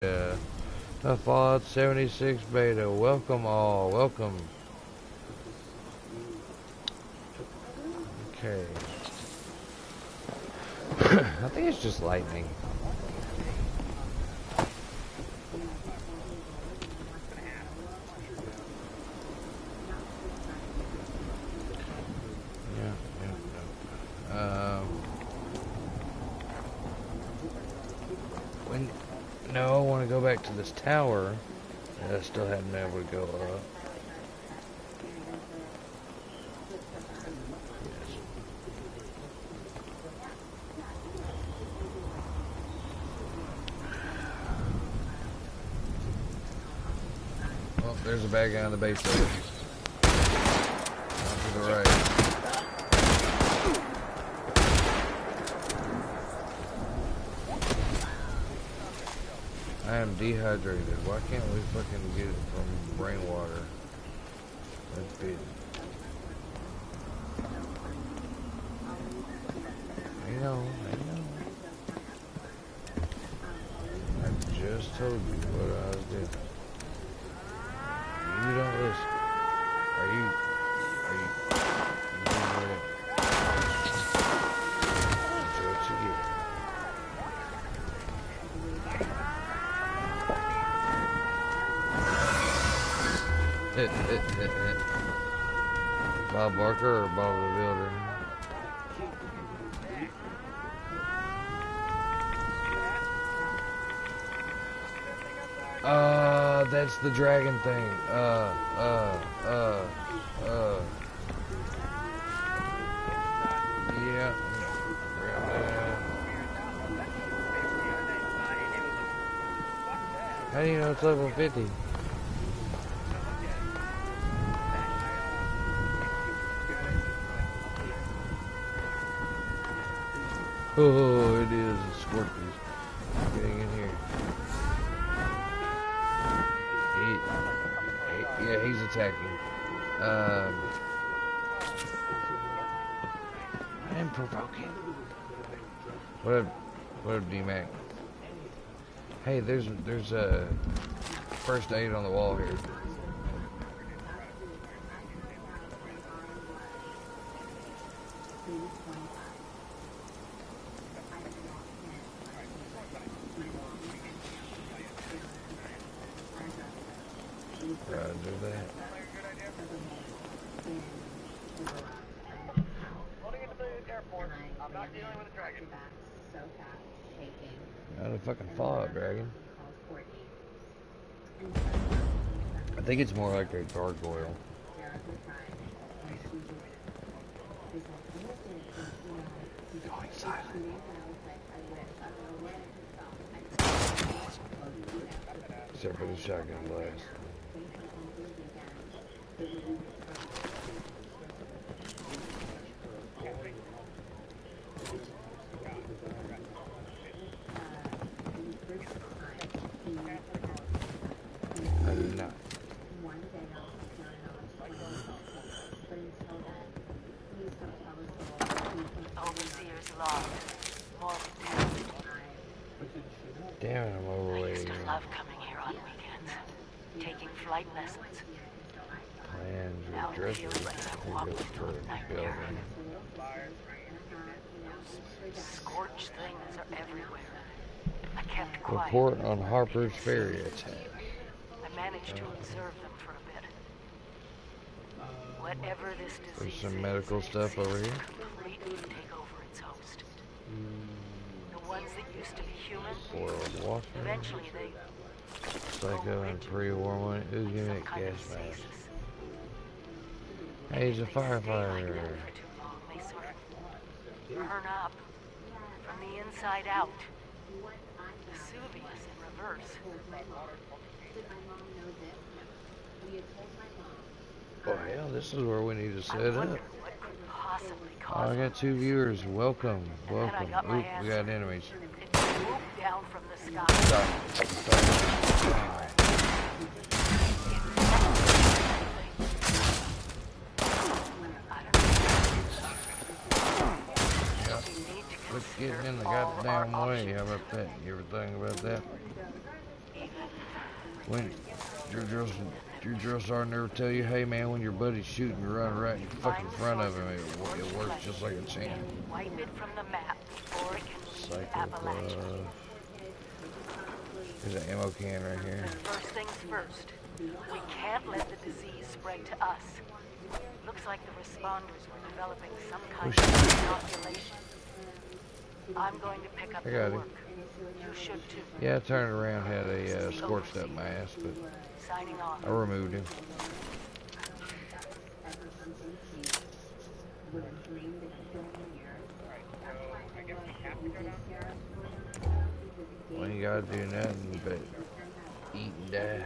The Fallout 76 beta. Welcome all. Welcome. Okay. I think it's just lightning. No, I want to go back to this tower. I still haven't been able to go up. Well, there's a bad guy on the base there. Off to the right. I am dehydrated. Why can't we fucking get it from rainwater? That's big. I know. I just told you what I was doing. You don't listen. Are you that's what you get. Bob Barker or Bob the Builder? That's the dragon thing. Yeah. How do you know it's level 50? Oh, it is a Scorpius getting in here. Yeah, he's attacking. I am provoking. What up, D-Mac? Hey, there's a first aid on the wall here. Not a fucking Fallout dragon. I think it's more like a gargoyle. Going silent. Except for the shotgun blast. Damn it, I'm overweight. I used to love coming here on weekends, taking flight lessons. Plans Now or it feels like I walked into a nightmare. Scorched things are everywhere. I kept quiet. Report on Harper's Ferry attack. I managed to observe them for a bit. Whatever this disease There's some medical stuff over here. Completely take over its host. The ones that used to be human, Boiled water. eventually they Psycho and pre-war one. Who's giving it gas mask? Hey, he's a firefighter. They sort of burn up from the inside out. Vesuvius in reverse. Oh hell, this is where we need to set up. Oh, I got 2 viewers. Welcome. Oop, we got enemies. It swooped down from the sky. Quit getting in the goddamn way. How about that? You ever think about that? When your drill sergeant never tell you, hey man, when your buddy's shooting, you run right in fucking front of him. It works just like a champ. Wipe it from the map before it can leave Psycho. There's an ammo can right here. First things first, we can't let the disease spread to us. Looks like the responders were developing some kind of inoculation. I'm going to pick up the work. You should too. Yeah, turning around had a scorched up mask, but Signing off. I removed him. Well, you gotta do nothing but eat and die.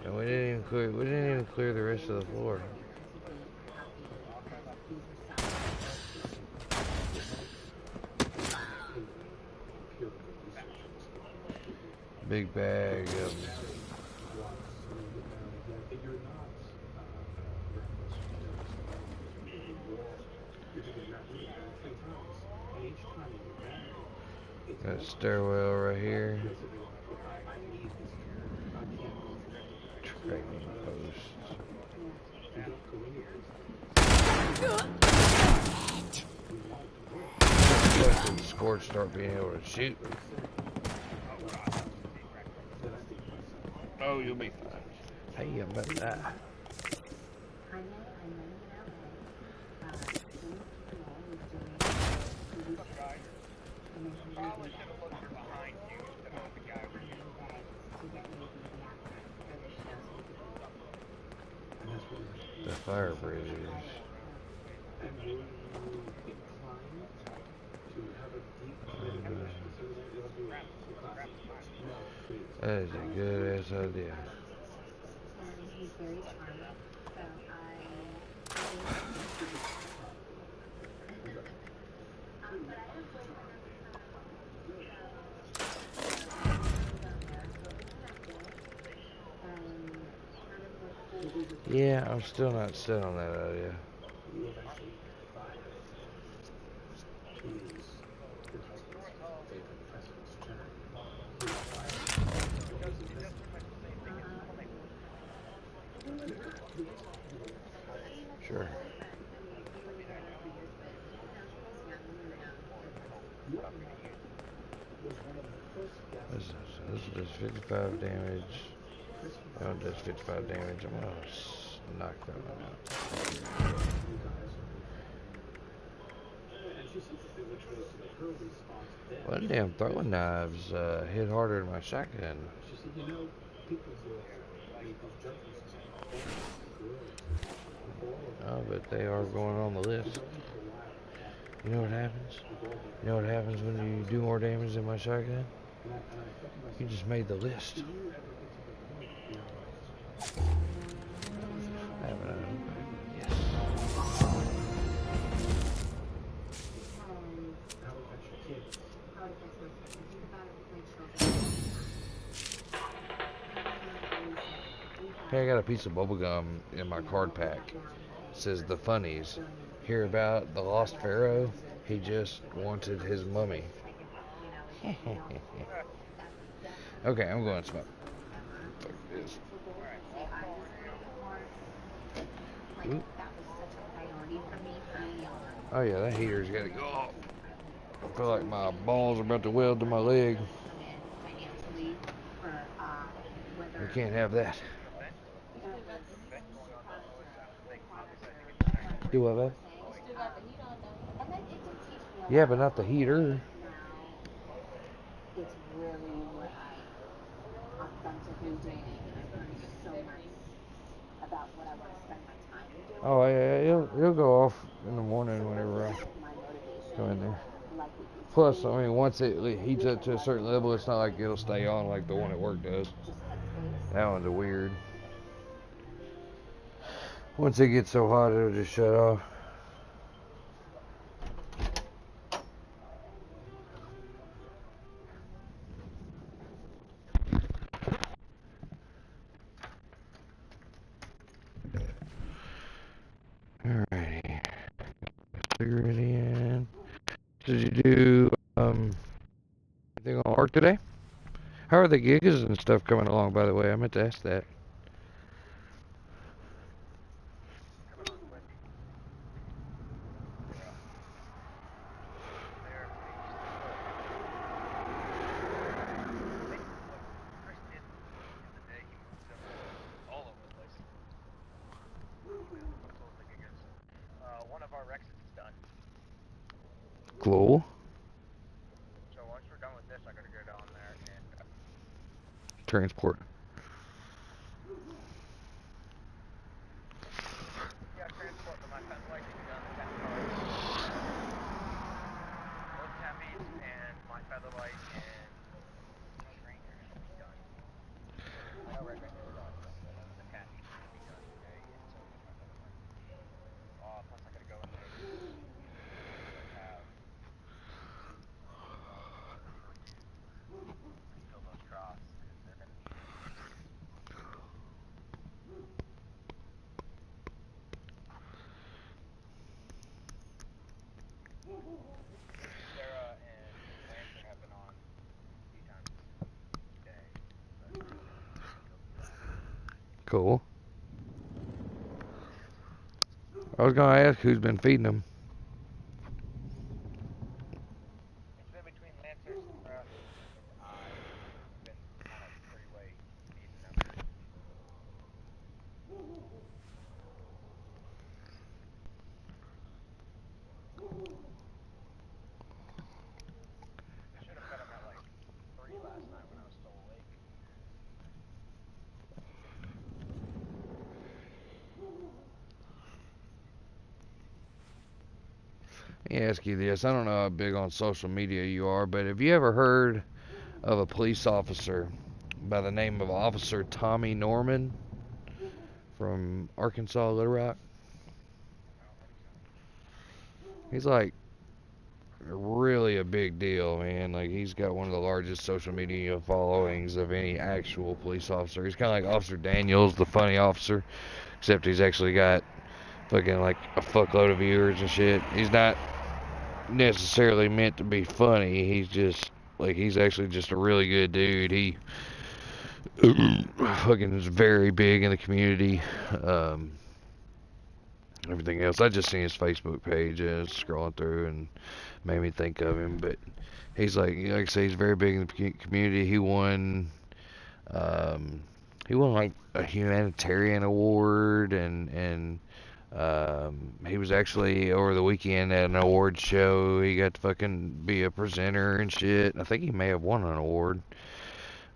And we didn't even clear the rest of the floor. Big bag of got a stairwell right here. Training post. Let the scorch start being able to shoot. Oh, you'll be fine. Hey, I'm about to die. The fire breathers. That is a good ass idea. Yeah, I'm still not set on that idea. Sure. This does 55 damage. That does 55 damage. I'm gonna knock that one out. Well, them damn throwing knives hit harder than my shotgun. Oh, but they are going on the list. You know what happens? You know what happens when you do more damage than my shotgun? You just made the list. I have an yes. Hey, I got a piece of bubble gum in my card pack. It says the funnies. Hear about the lost pharaoh? He just wanted his mummy. Okay, I'm going to smoke. Fuck this. Ooh. Oh yeah, that heater's got to go off. I feel like my balls are about to weld to my leg. We can't have that. Do what, babe? Yeah, but not the heater. It's really what I authentically doing, and I learned so much about what I want to spend my time doing. Oh yeah, it'll go off in the morning whenever I go in there. Plus, I mean, once it heats up to a certain level, it's not like it'll stay on like the one at work does. That one's a weird. Once it gets so hot, it'll just shut off. Alrighty. Cigarette in. Did you do anything on Ark today? How are the gigas and stuff coming along, by the way? I meant to ask that. Cool. So once we're done with this, I gotta go down there and Transport. yeah, transport, but my fence light is done. Both tempies and my featherlight and Red Ranger should be done. I know Red Ranger was done, but the tappy should be done today, and so is my featherlight. Plus I gotta go in there and have refill those troughs because they're gonna be Sarah and Lancer have been on a few times today, but they're gonna refill the troughs. Cool. I was gonna ask who's been feeding them. It's been between Lancer, Sarah, and I. We've been kind of three-way feeding them. I should have fed them at like 3 last night when I was still awake. Let me ask you this. I don't know how big on social media you are, but have you ever heard of a police officer by the name of Officer Tommy Norman from Arkansas, Little Rock? He's like really a big deal, man. Like, he's got one of the largest social media followings of any actual police officer. He's kind of like Officer Daniels, the funny officer, except he's actually got fucking like a fuckload of viewers and shit. He's not necessarily meant to be funny. He's just like, he's actually just a really good dude. He fucking is very big in the community. Everything else, I just seen his Facebook page and scrolling through and made me think of him. But he's like I say, he's very big in the community. He won like a humanitarian award, and he was actually over the weekend at an award show. He got to fucking be a presenter and shit. I think he may have won an award.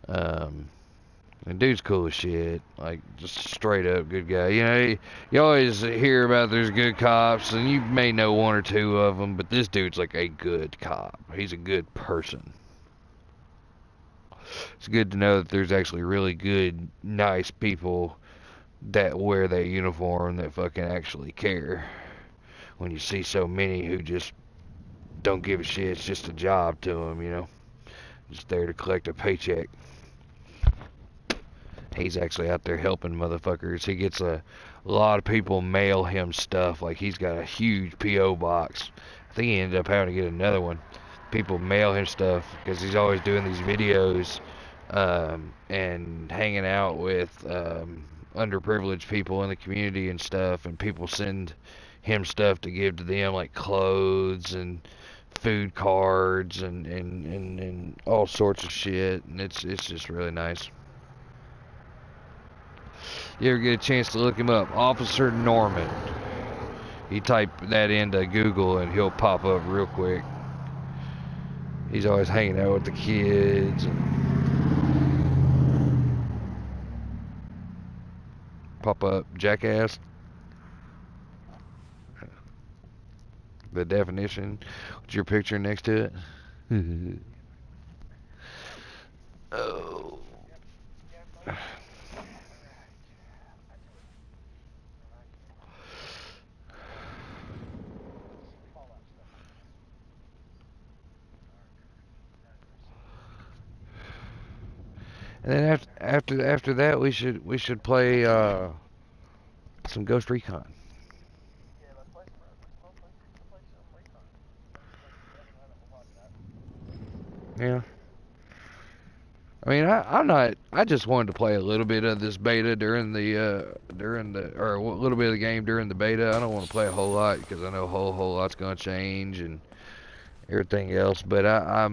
The dude's cool as shit, like just straight up good guy. You know, you always hear about there's good cops, and you may know one or two of them, but this dude's like a good cop. He's a good person. It's good to know that there's actually really good, nice people that wear that uniform that fucking actually care. When you see so many who just don't give a shit, it's just a job to them, you know, just there to collect a paycheck. He's actually out there helping motherfuckers. He gets a lot of people mail him stuff. Like, he's got a huge P.O. box. I think he ended up having to get another one. People mail him stuff because he's always doing these videos and hanging out with underprivileged people in the community and stuff. And people send him stuff to give to them, like clothes and food cards and all sorts of shit. And it's just really nice. You ever get a chance to look him up, Officer Norman? You type that into Google and he'll pop up real quick. He's always hanging out with the kids. Pop up, jackass. The definition. What's your picture next to it? Oh. And then after that, we should play some Ghost Recon. Yeah, let's play some Recon. Yeah. I mean, I'm not. I just wanted to play a little bit of this beta during the or a little bit of the game during the beta. I don't want to play a whole lot because I know a whole lot's gonna change and everything else. But I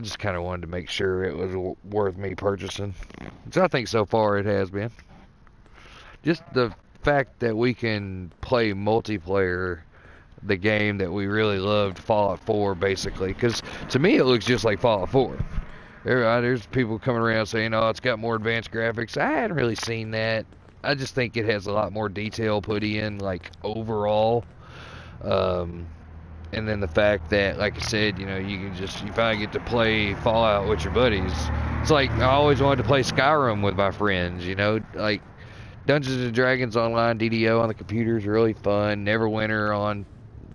just kind of wanted to make sure it was worth me purchasing. So I think so far it has been. Just the fact that we can play multiplayer, the game that we really loved, Fallout 4, basically. Because to me, it looks just like Fallout 4. There's people coming around saying, oh, it's got more advanced graphics. I hadn't really seen that. I just think it has a lot more detail put in, like, overall. And then the fact that, like I said, you know, you finally get to play Fallout with your buddies. It's like, I always wanted to play Skyrim with my friends, you know, like, Dungeons and Dragons Online DDO on the computer is really fun. Neverwinter on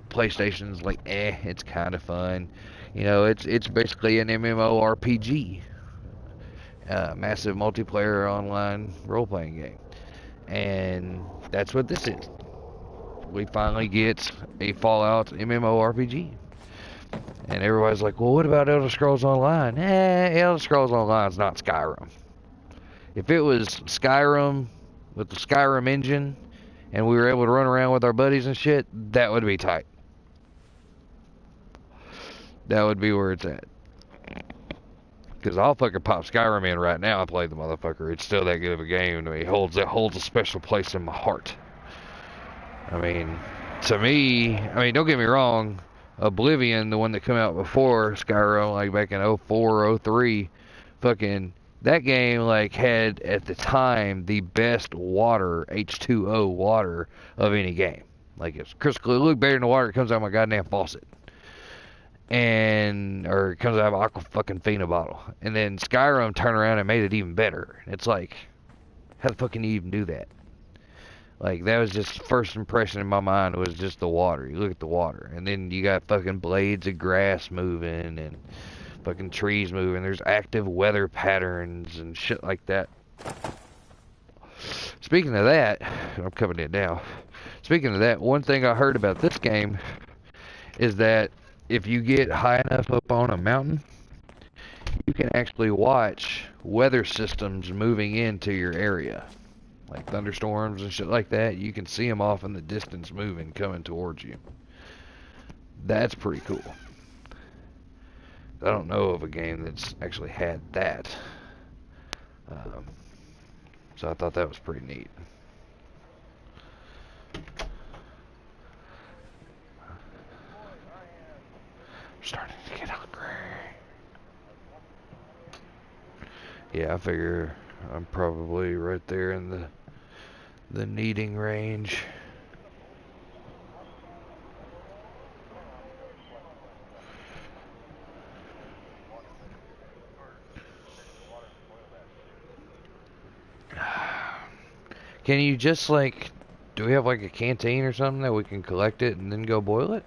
PlayStation's like, it's kind of fun. You know, it's basically an MMORPG, massive multiplayer online role-playing game, and that's what this is. We finally get a Fallout MMORPG, and everybody's like, well, what about Elder Scrolls Online? Elder Scrolls Online is not Skyrim. If it was Skyrim with the Skyrim engine, and we were able to run around with our buddies and shit, that would be tight. That would be where it's at. Because I'll fucking pop Skyrim in right now and play the motherfucker. It's still that good of a game to me. It holds a special place in my heart. I mean, to me, don't get me wrong, Oblivion, the one that came out before Skyrim, like back in 04, 03, fucking, that game, like, had, at the time, the best water, H2O water, of any game. Like, it's crystal clear. Look better than the water that comes out of my goddamn faucet. Or it comes out of an aqua fucking Fina bottle. And then Skyrim turned around and made it even better. It's like, how the fuck can you even do that? Like, that was just first impression in my mind was just the water. You look at the water. And then you got fucking blades of grass moving and fucking trees moving. There's active weather patterns and shit like that. Speaking of that, I'm covering it now. Speaking of that, one thing I heard about this game is that if you get high enough up on a mountain, you can actually watch weather systems moving into your area. Like thunderstorms and shit like that. You can see them off in the distance moving, coming towards you. That's pretty cool. I don't know of a game that's actually had that. So I thought that was pretty neat. Starting to get hungry. Yeah, I figure I'm probably right there in the needing range. Can you just like, do we have like a canteen or something that we can collect it and then go boil it?